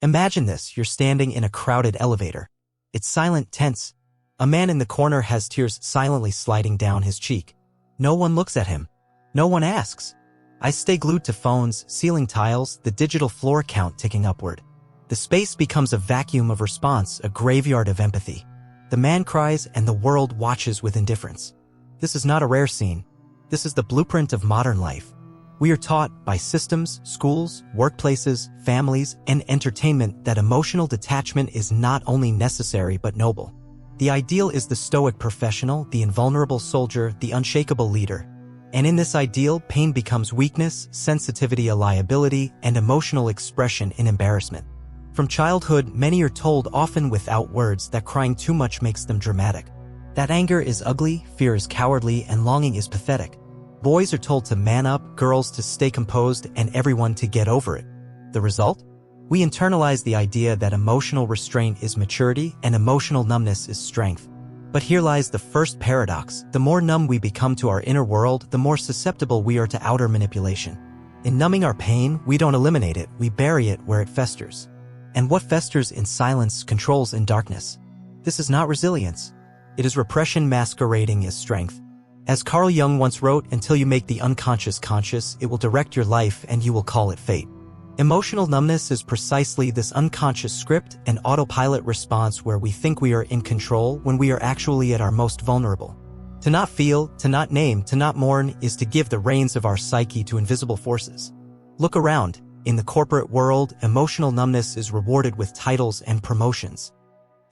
Imagine this, you're standing in a crowded elevator. It's silent, tense. A man in the corner has tears silently sliding down his cheek. No one looks at him. No one asks. I stay glued to phones, ceiling tiles, the digital floor count ticking upward. The space becomes a vacuum of response, a graveyard of empathy. The man cries and the world watches with indifference. This is not a rare scene. This is the blueprint of modern life. We are taught by systems, schools, workplaces, families, and entertainment that emotional detachment is not only necessary but noble. The ideal is the stoic professional, the invulnerable soldier, the unshakable leader. And in this ideal, pain becomes weakness, sensitivity a liability, and emotional expression an embarrassment. From childhood, many are told, often without words, that crying too much makes them dramatic. That anger is ugly, fear is cowardly, and longing is pathetic. Boys are told to man up, girls to stay composed, and everyone to get over it. The result? We internalize the idea that emotional restraint is maturity and emotional numbness is strength. But here lies the first paradox. The more numb we become to our inner world, the more susceptible we are to outer manipulation. In numbing our pain, we don't eliminate it, we bury it where it festers. And what festers in silence controls in darkness. This is not resilience. It is repression masquerading as strength. As Carl Jung once wrote, until you make the unconscious conscious, it will direct your life and you will call it fate. Emotional numbness is precisely this unconscious script, an autopilot response where we think we are in control when we are actually at our most vulnerable. To not feel, to not name, to not mourn is to give the reins of our psyche to invisible forces. Look around. In the corporate world, emotional numbness is rewarded with titles and promotions.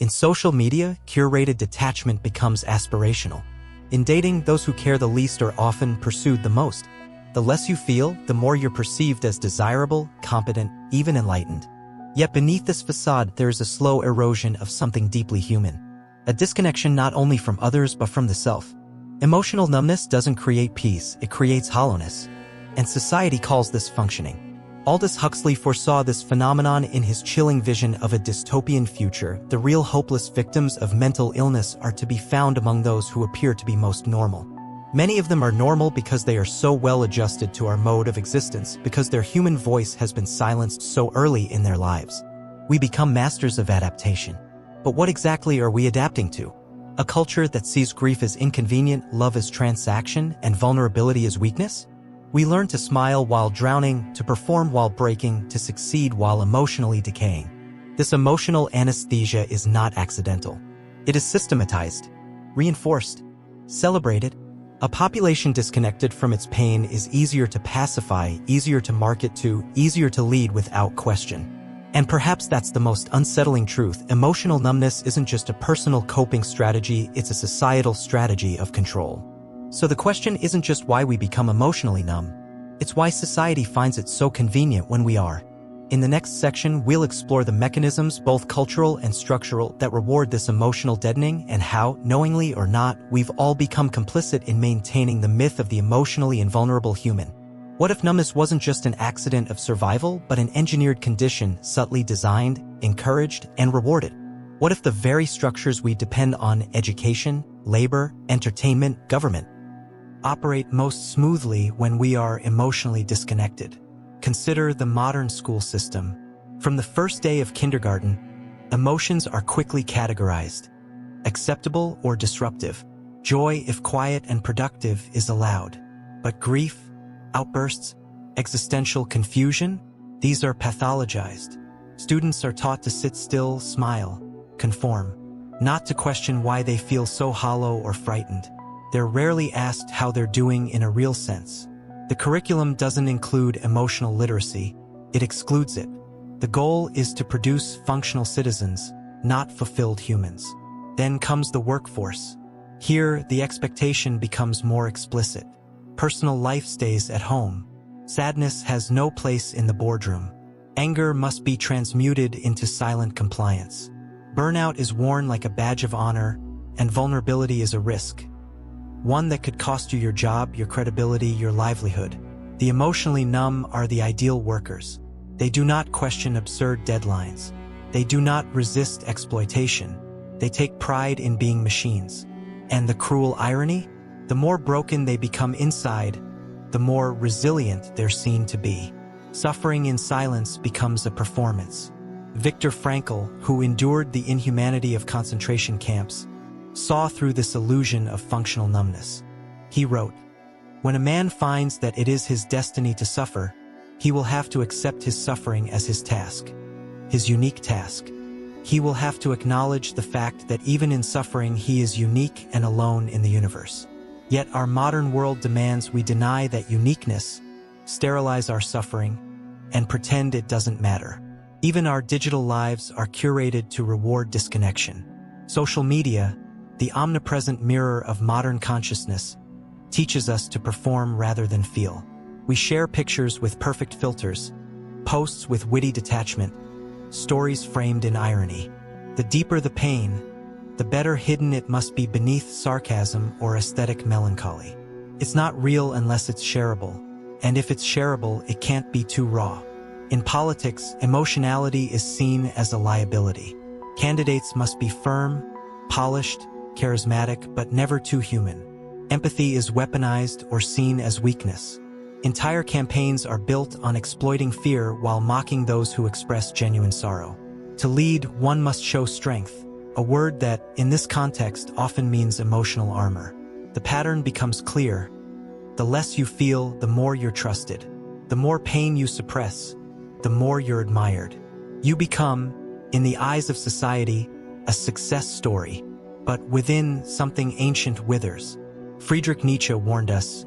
In social media, curated detachment becomes aspirational. In dating, those who care the least are often pursued the most. The less you feel, the more you're perceived as desirable, competent, even enlightened. Yet beneath this facade, there is a slow erosion of something deeply human. A disconnection not only from others but from the self. Emotional numbness doesn't create peace, it creates hollowness. And society calls this functioning. Aldous Huxley foresaw this phenomenon in his chilling vision of a dystopian future. The real hopeless victims of mental illness are to be found among those who appear to be most normal. Many of them are normal because they are so well adjusted to our mode of existence, because their human voice has been silenced so early in their lives. We become masters of adaptation. But what exactly are we adapting to? A culture that sees grief as inconvenient, love as transaction, and vulnerability as weakness? We learn to smile while drowning, to perform while breaking, to succeed while emotionally decaying. This emotional anesthesia is not accidental. It is systematized, reinforced, celebrated. A population disconnected from its pain is easier to pacify, easier to market to, easier to lead without question. And perhaps that's the most unsettling truth. Emotional numbness isn't just a personal coping strategy, it's a societal strategy of control. So the question isn't just why we become emotionally numb. It's why society finds it so convenient when we are. In the next section, we'll explore the mechanisms, both cultural and structural, that reward this emotional deadening and how, knowingly or not, we've all become complicit in maintaining the myth of the emotionally invulnerable human. What if numbness wasn't just an accident of survival, but an engineered condition subtly designed, encouraged, and rewarded? What if the very structures we depend on, education, labor, entertainment, government, operate most smoothly when we are emotionally disconnected? Consider the modern school system. From the first day of kindergarten, emotions are quickly categorized. Acceptable or disruptive. Joy, if quiet and productive, is allowed. But grief, outbursts, existential confusion, these are pathologized. Students are taught to sit still, smile, conform, not to question why they feel so hollow or frightened. They're rarely asked how they're doing in a real sense. The curriculum doesn't include emotional literacy, it excludes it. The goal is to produce functional citizens, not fulfilled humans. Then comes the workforce. Here, the expectation becomes more explicit. Personal life stays at home. Sadness has no place in the boardroom. Anger must be transmuted into silent compliance. Burnout is worn like a badge of honor, and vulnerability is a risk. One that could cost you your job, your credibility, your livelihood. The emotionally numb are the ideal workers. They do not question absurd deadlines. They do not resist exploitation. They take pride in being machines. And the cruel irony? The more broken they become inside, the more resilient they're seen to be. Suffering in silence becomes a performance. Viktor Frankl, who endured the inhumanity of concentration camps, saw through this illusion of functional numbness. He wrote, "When a man finds that it is his destiny to suffer, he will have to accept his suffering as his task, his unique task. He will have to acknowledge the fact that even in suffering he is unique and alone in the universe. Yet our modern world demands we deny that uniqueness, sterilize our suffering, and pretend it doesn't matter. Even our digital lives are curated to reward disconnection. Social media, the omnipresent mirror of modern consciousness, teaches us to perform rather than feel. We share pictures with perfect filters, posts with witty detachment, stories framed in irony. The deeper the pain, the better hidden it must be beneath sarcasm or aesthetic melancholy. It's not real unless it's shareable, and if it's shareable, it can't be too raw. In politics, emotionality is seen as a liability. Candidates must be firm, polished, charismatic, but never too human. Empathy is weaponized or seen as weakness. Entire campaigns are built on exploiting fear while mocking those who express genuine sorrow. To lead, one must show strength, a word that, in this context, often means emotional armor. The pattern becomes clear. The less you feel, the more you're trusted. The more pain you suppress, the more you're admired. You become, in the eyes of society, a success story, but within, something ancient withers. Friedrich Nietzsche warned us,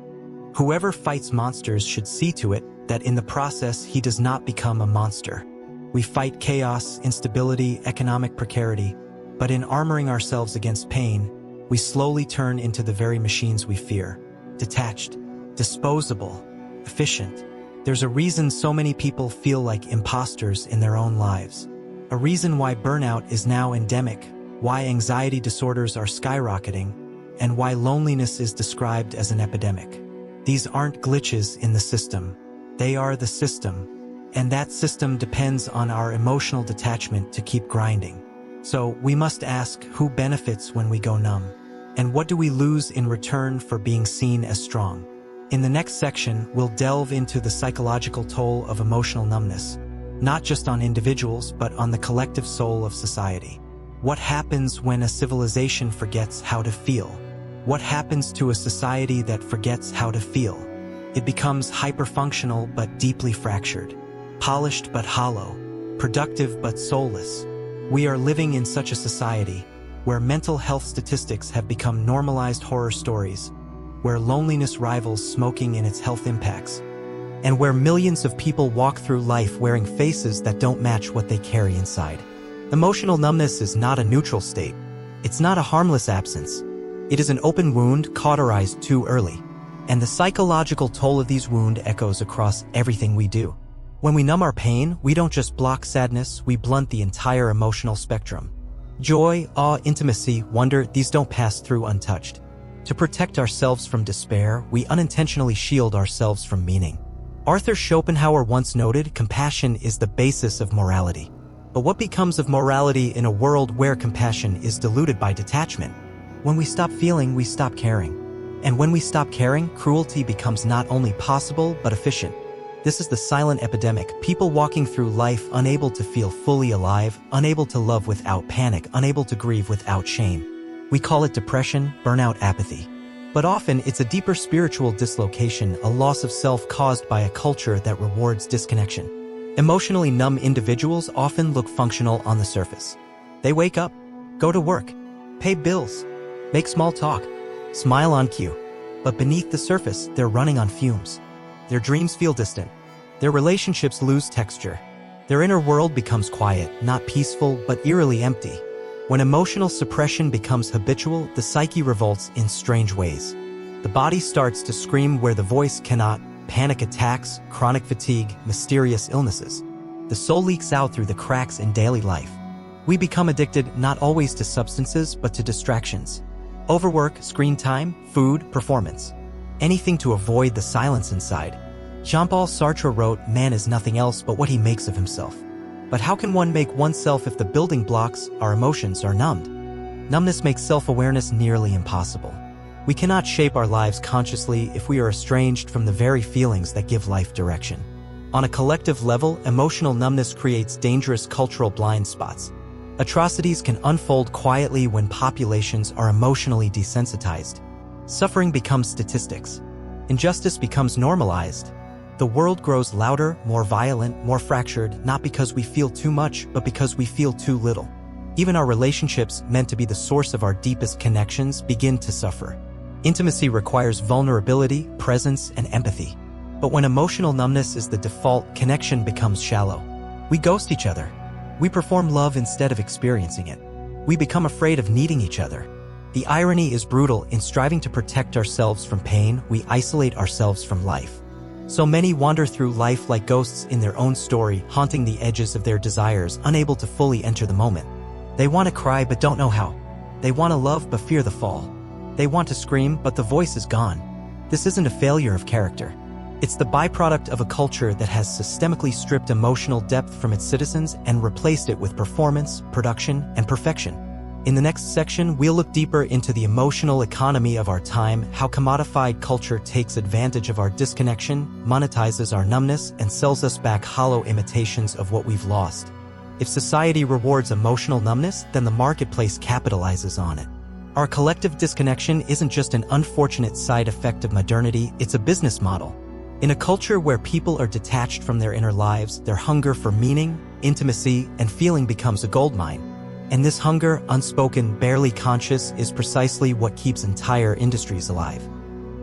"Whoever fights monsters should see to it that in the process he does not become a monster." We fight chaos, instability, economic precarity, but in armoring ourselves against pain, we slowly turn into the very machines we fear. Detached, disposable, efficient. There's a reason so many people feel like imposters in their own lives. A reason why burnout is now endemic, why anxiety disorders are skyrocketing, and why loneliness is described as an epidemic. These aren't glitches in the system. They are the system, and that system depends on our emotional detachment to keep grinding. So we must ask, who benefits when we go numb? And what do we lose in return for being seen as strong? In the next section, we'll delve into the psychological toll of emotional numbness, not just on individuals, but on the collective soul of society. What happens when a civilization forgets how to feel? What happens to a society that forgets how to feel? It becomes hyperfunctional but deeply fractured, polished but hollow, productive but soulless. We are living in such a society where mental health statistics have become normalized horror stories, where loneliness rivals smoking in its health impacts, and where millions of people walk through life wearing faces that don't match what they carry inside. Emotional numbness is not a neutral state. It's not a harmless absence. It is an open wound cauterized too early, and the psychological toll of these wounds echoes across everything we do. When we numb our pain, we don't just block sadness, we blunt the entire emotional spectrum. Joy, awe, intimacy, wonder, these don't pass through untouched. To protect ourselves from despair, we unintentionally shield ourselves from meaning. Arthur Schopenhauer once noted, compassion is the basis of morality. But what becomes of morality in a world where compassion is diluted by detachment? When we stop feeling, we stop caring. And when we stop caring, cruelty becomes not only possible, but efficient. This is the silent epidemic, people walking through life unable to feel fully alive, unable to love without panic, unable to grieve without shame. We call it depression, burnout, apathy. But often it's a deeper spiritual dislocation, a loss of self caused by a culture that rewards disconnection. Emotionally numb individuals often look functional on the surface. They wake up, go to work, pay bills, make small talk, smile on cue. But beneath the surface, they're running on fumes. Their dreams feel distant. Their relationships lose texture. Their inner world becomes quiet, not peaceful, but eerily empty. When emotional suppression becomes habitual, the psyche revolts in strange ways. The body starts to scream where the voice cannot, panic attacks, chronic fatigue, mysterious illnesses. The soul leaks out through the cracks in daily life. We become addicted not always to substances, but to distractions. Overwork, screen time, food, performance. Anything to avoid the silence inside. Jean-Paul Sartre wrote, "Man is nothing else but what he makes of himself." But how can one make oneself if the building blocks, our emotions, are numbed? Numbness makes self-awareness nearly impossible. We cannot shape our lives consciously if we are estranged from the very feelings that give life direction. On a collective level, emotional numbness creates dangerous cultural blind spots. Atrocities can unfold quietly when populations are emotionally desensitized. Suffering becomes statistics. Injustice becomes normalized. The world grows louder, more violent, more fractured, not because we feel too much, but because we feel too little. Even our relationships, meant to be the source of our deepest connections, begin to suffer. Intimacy requires vulnerability, presence, and empathy. But when emotional numbness is the default, connection becomes shallow. We ghost each other. We perform love instead of experiencing it. We become afraid of needing each other. The irony is brutal. In striving to protect ourselves from pain, we isolate ourselves from life. So many wander through life like ghosts in their own story, haunting the edges of their desires, unable to fully enter the moment. They want to cry but don't know how. They want to love but fear the fall. They want to scream but the voice is gone. This isn't a failure of character. It's the byproduct of a culture that has systemically stripped emotional depth from its citizens and replaced it with performance, production, and perfection. In the next section, we'll look deeper into the emotional economy of our time, how commodified culture takes advantage of our disconnection, monetizes our numbness, and sells us back hollow imitations of what we've lost. If society rewards emotional numbness, then the marketplace capitalizes on it. Our collective disconnection isn't just an unfortunate side effect of modernity, it's a business model. In a culture where people are detached from their inner lives, their hunger for meaning, intimacy, and feeling becomes a goldmine. And this hunger, unspoken, barely conscious, is precisely what keeps entire industries alive.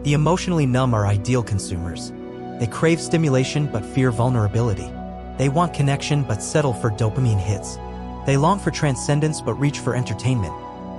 The emotionally numb are ideal consumers. They crave stimulation but fear vulnerability. They want connection but settle for dopamine hits. They long for transcendence but reach for entertainment.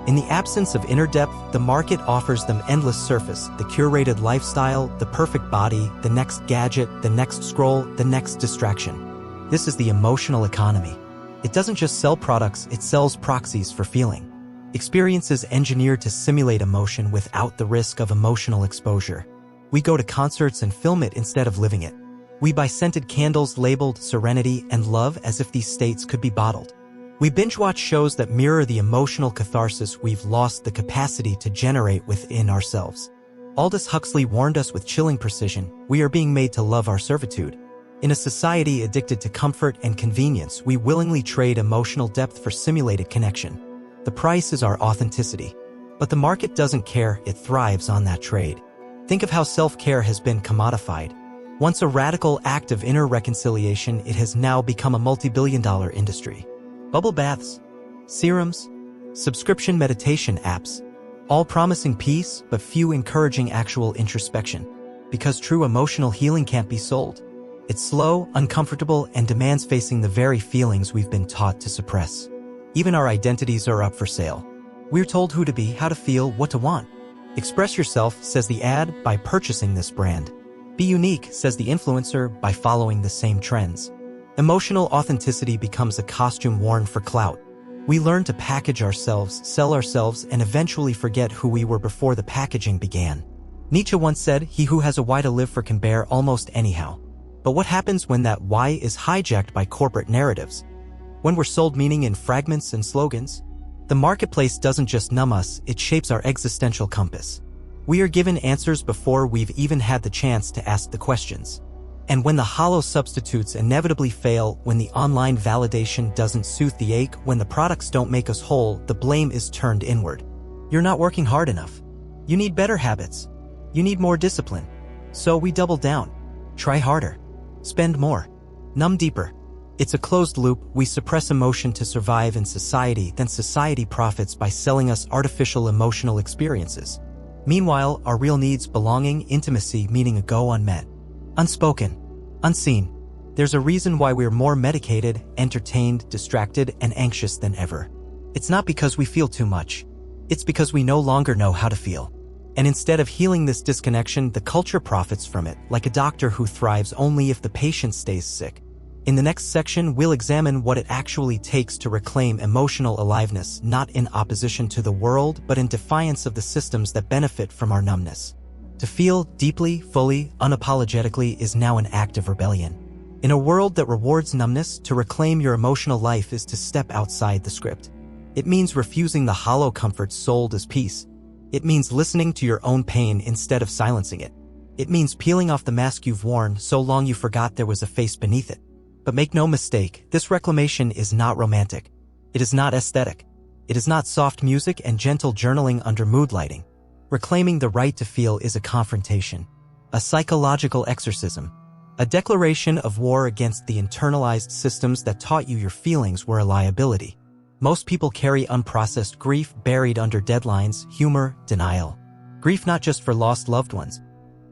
In the absence of inner depth, the market offers them endless surface, the curated lifestyle, the perfect body, the next gadget, the next scroll, the next distraction. This is the emotional economy. It doesn't just sell products, it sells proxies for feeling. Experiences engineered to simulate emotion without the risk of emotional exposure. We go to concerts and film it instead of living it. We buy scented candles labeled serenity and love as if these states could be bottled. We binge-watch shows that mirror the emotional catharsis we've lost the capacity to generate within ourselves. Aldous Huxley warned us with chilling precision, we are being made to love our servitude. In a society addicted to comfort and convenience, we willingly trade emotional depth for simulated connection. The price is our authenticity. But the market doesn't care, it thrives on that trade. Think of how self-care has been commodified. Once a radical act of inner reconciliation, it has now become a multi-billion-dollar industry. Bubble baths, serums, subscription meditation apps, all promising peace, but few encouraging actual introspection. Because true emotional healing can't be sold. It's slow, uncomfortable, and demands facing the very feelings we've been taught to suppress. Even our identities are up for sale. We're told who to be, how to feel, what to want. Express yourself, says the ad, by purchasing this brand. Be unique, says the influencer, by following the same trends. Emotional authenticity becomes a costume worn for clout. We learn to package ourselves, sell ourselves, and eventually forget who we were before the packaging began. Nietzsche once said, "He who has a why to live for can bear almost anyhow." But what happens when that why is hijacked by corporate narratives? When we're sold meaning in fragments and slogans? The marketplace doesn't just numb us, it shapes our existential compass. We are given answers before we've even had the chance to ask the questions. And when the hollow substitutes inevitably fail, when the online validation doesn't soothe the ache, when the products don't make us whole, the blame is turned inward. You're not working hard enough. You need better habits. You need more discipline. So we double down. Try harder. Spend more. Numb deeper. It's a closed loop. We suppress emotion to survive in society, then society profits by selling us artificial emotional experiences. Meanwhile, our real needs, belonging, intimacy, meaning go unmet. Unspoken. Unseen. There's a reason why we're more medicated, entertained, distracted, and anxious than ever. It's not because we feel too much. It's because we no longer know how to feel. And instead of healing this disconnection, the culture profits from it, like a doctor who thrives only if the patient stays sick. In the next section, we'll examine what it actually takes to reclaim emotional aliveness, not in opposition to the world, but in defiance of the systems that benefit from our numbness. To feel deeply, fully, unapologetically is now an act of rebellion. In a world that rewards numbness, to reclaim your emotional life is to step outside the script. It means refusing the hollow comforts sold as peace. It means listening to your own pain instead of silencing it. It means peeling off the mask you've worn so long you forgot there was a face beneath it. But make no mistake, this reclamation is not romantic. It is not aesthetic. It is not soft music and gentle journaling under mood lighting. Reclaiming the right to feel is a confrontation, a psychological exorcism, a declaration of war against the internalized systems that taught you your feelings were a liability. Most people carry unprocessed grief buried under deadlines, humor, denial. Grief not just for lost loved ones,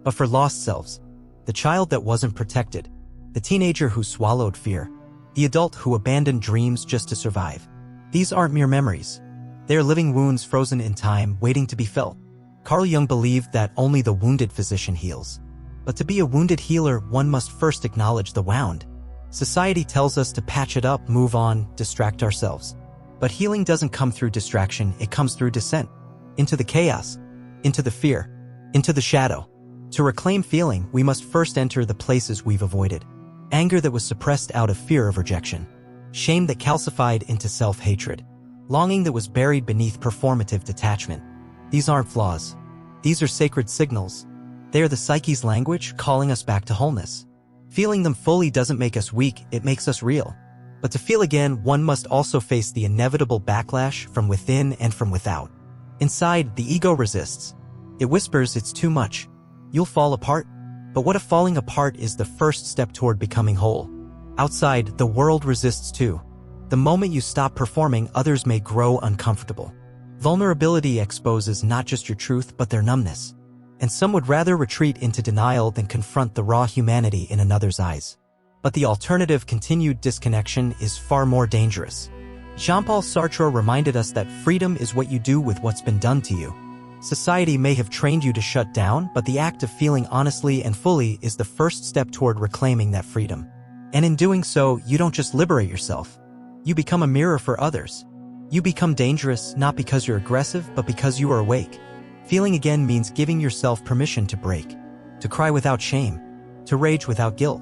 but for lost selves. The child that wasn't protected, the teenager who swallowed fear, the adult who abandoned dreams just to survive. These aren't mere memories. They are living wounds frozen in time, waiting to be felt. Carl Jung believed that only the wounded physician heals. But to be a wounded healer, one must first acknowledge the wound. Society tells us to patch it up, move on, distract ourselves. But healing doesn't come through distraction, it comes through descent. Into the chaos, into the fear, into the shadow. To reclaim feeling, we must first enter the places we've avoided. Anger that was suppressed out of fear of rejection. Shame that calcified into self-hatred. Longing that was buried beneath performative detachment. These aren't flaws. These are sacred signals. They are the psyche's language calling us back to wholeness. Feeling them fully doesn't make us weak, it makes us real. But to feel again, one must also face the inevitable backlash from within and from without. Inside, the ego resists. It whispers it's too much. You'll fall apart. But what if falling apart is the first step toward becoming whole? Outside, the world resists too. The moment you stop performing, others may grow uncomfortable. Vulnerability exposes not just your truth, but their numbness. And some would rather retreat into denial than confront the raw humanity in another's eyes. But the alternative, continued disconnection, is far more dangerous. Jean-Paul Sartre reminded us that freedom is what you do with what's been done to you. Society may have trained you to shut down, but the act of feeling honestly and fully is the first step toward reclaiming that freedom. And in doing so, you don't just liberate yourself. You become a mirror for others. You become dangerous not because you're aggressive, but because you are awake. Feeling again means giving yourself permission to break, to cry without shame, to rage without guilt,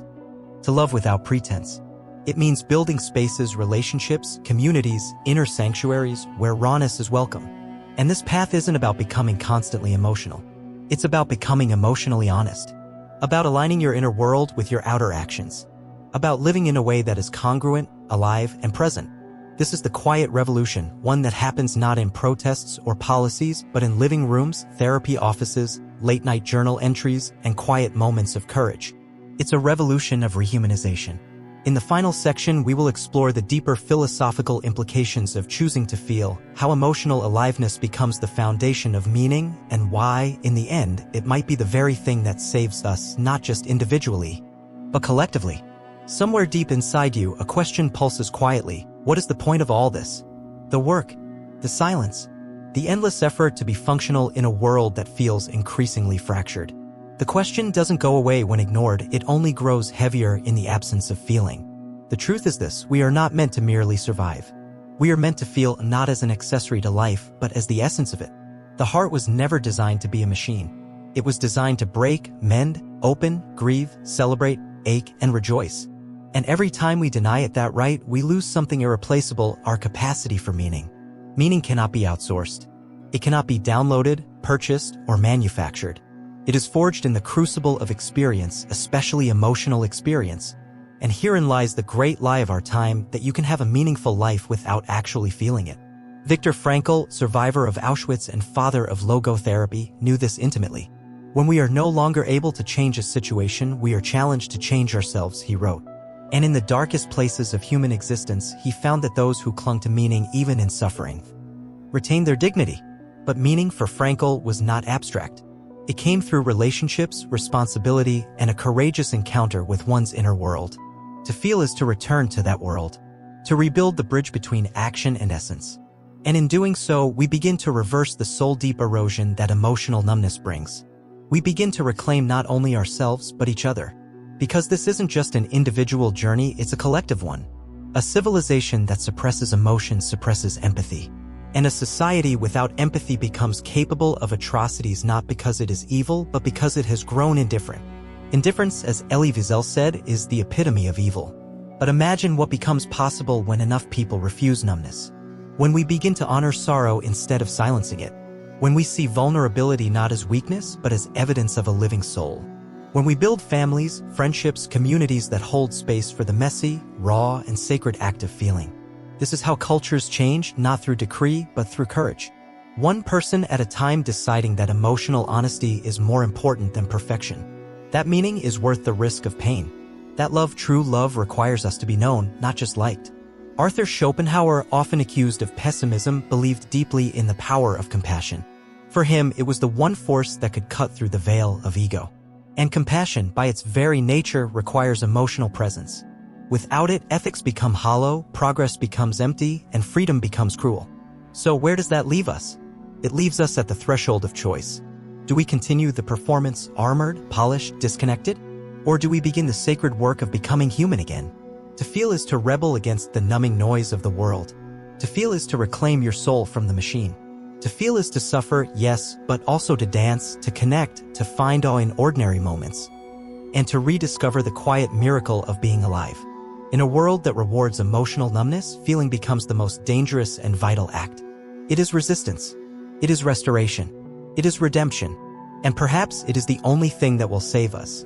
to love without pretense. It means building spaces, relationships, communities, inner sanctuaries where rawness is welcome. And this path isn't about becoming constantly emotional. It's about becoming emotionally honest. About aligning your inner world with your outer actions. About living in a way that is congruent, alive, and present. This is the quiet revolution, one that happens not in protests or policies, but in living rooms, therapy offices, late-night journal entries, and quiet moments of courage. It's a revolution of rehumanization. In the final section, we will explore the deeper philosophical implications of choosing to feel, how emotional aliveness becomes the foundation of meaning, and why, in the end, it might be the very thing that saves us, not just individually, but collectively. Somewhere deep inside you, a question pulses quietly. What is the point of all this? The work, the silence, the endless effort to be functional in a world that feels increasingly fractured. The question doesn't go away when ignored, it only grows heavier in the absence of feeling. The truth is this: we are not meant to merely survive. We are meant to feel, not as an accessory to life, but as the essence of it. The heart was never designed to be a machine. It was designed to break, mend, open, grieve, celebrate, ache, and rejoice. And every time we deny it that right, we lose something irreplaceable: our capacity for meaning. Meaning cannot be outsourced. It cannot be downloaded, purchased, or manufactured. It is forged in the crucible of experience, especially emotional experience. And herein lies the great lie of our time, that you can have a meaningful life without actually feeling it. Viktor Frankl, survivor of Auschwitz and father of logotherapy, knew this intimately. When we are no longer able to change a situation, we are challenged to change ourselves, he wrote. And in the darkest places of human existence, he found that those who clung to meaning, even in suffering, retained their dignity. But meaning for Frankl was not abstract. It came through relationships, responsibility, and a courageous encounter with one's inner world. To feel is to return to that world, to rebuild the bridge between action and essence. And in doing so, we begin to reverse the soul-deep erosion that emotional numbness brings. We begin to reclaim not only ourselves, but each other. Because this isn't just an individual journey, it's a collective one. A civilization that suppresses emotion suppresses empathy. And a society without empathy becomes capable of atrocities, not because it is evil, but because it has grown indifferent. Indifference, as Elie Wiesel said, is the epitome of evil. But imagine what becomes possible when enough people refuse numbness. When we begin to honor sorrow instead of silencing it. When we see vulnerability not as weakness, but as evidence of a living soul. When we build families, friendships, communities that hold space for the messy, raw, and sacred act of feeling. This is how cultures change, not through decree, but through courage. One person at a time deciding that emotional honesty is more important than perfection. That meaning is worth the risk of pain. That love, true love, requires us to be known, not just liked. Arthur Schopenhauer, often accused of pessimism, believed deeply in the power of compassion. For him, it was the one force that could cut through the veil of ego. And compassion, by its very nature, requires emotional presence. Without it, ethics become hollow, progress becomes empty, and freedom becomes cruel. So where does that leave us? It leaves us at the threshold of choice. Do we continue the performance, armored, polished, disconnected? Or do we begin the sacred work of becoming human again? To feel is to rebel against the numbing noise of the world. To feel is to reclaim your soul from the machine. To feel is to suffer, yes, but also to dance, to connect, to find awe in ordinary moments, and to rediscover the quiet miracle of being alive. In a world that rewards emotional numbness, feeling becomes the most dangerous and vital act. It is resistance. It is restoration. It is redemption. And perhaps it is the only thing that will save us.